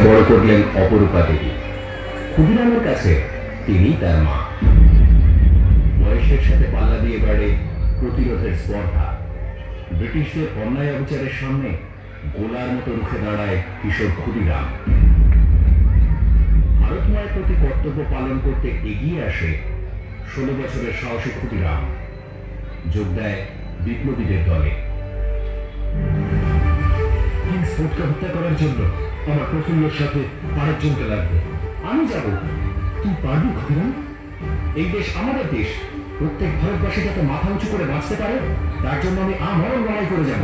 বড় করলেন অপরূপা দেবী। ক্ষুদিরামের কাছে তিনি তার মা। বয়সের সাথে পাল্লা দিয়ে বাড়ে প্রতিরোধের স্পর্ধা। ব্রিটিশদের অন্যায় অবিচারের সামনে গোলার মতো রুখে দাঁড়ায় কিশোর ক্ষুদিরাম। ভারত মায়ের প্রতি কর্তব্য পালন করতে এগিয়ে আসে 16 বছরের সাহসী ক্ষুদিরাম। যোগ দেয় বিপ্লবীদের দলে। ফোর্টকে হত্যা করার জন্য আমার প্রফুল্লর সাথে আরেকজনকে লাগবে। আমি যাব। তুই পারবি ক্ষুদিরাম? এই দেশ আমাদের দেশ। প্রত্যেক ভারতবাসী যাতে মাথা উঁচু করে বাঁচতে পারে তার জন্য আমি আমরণ লড়াই করে যাব।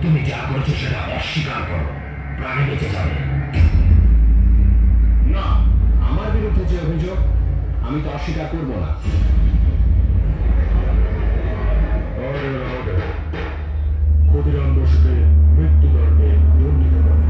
তুমি যা করেছো সেটা অস্বীকার করো, প্রাণে বেঁচে যাবে। না, আমার বিরুদ্ধে যে অভিযোগ আমি তো অস্বীকার করব না। ক্ষুদিরাম বসুকে মৃত্যুদণ্ডে দণ্ডিত করো।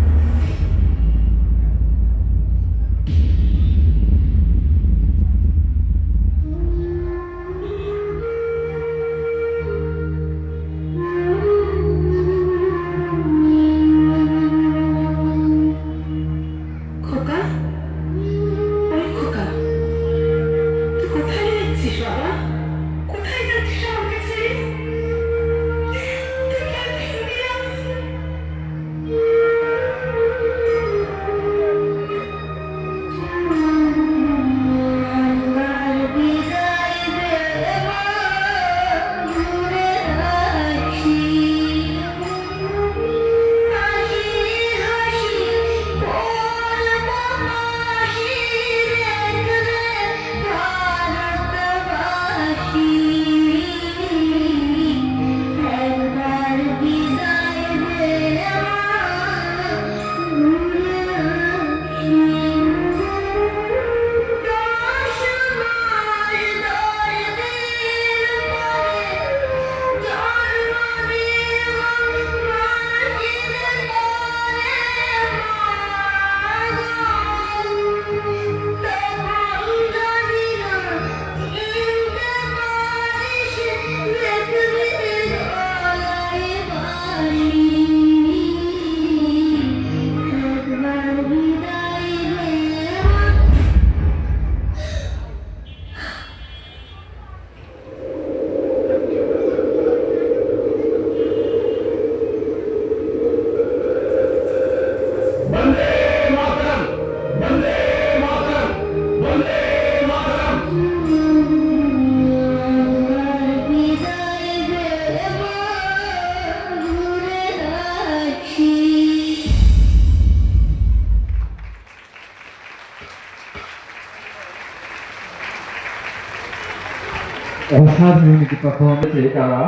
অসাধারণ একটি পারফরমেন্সে তারা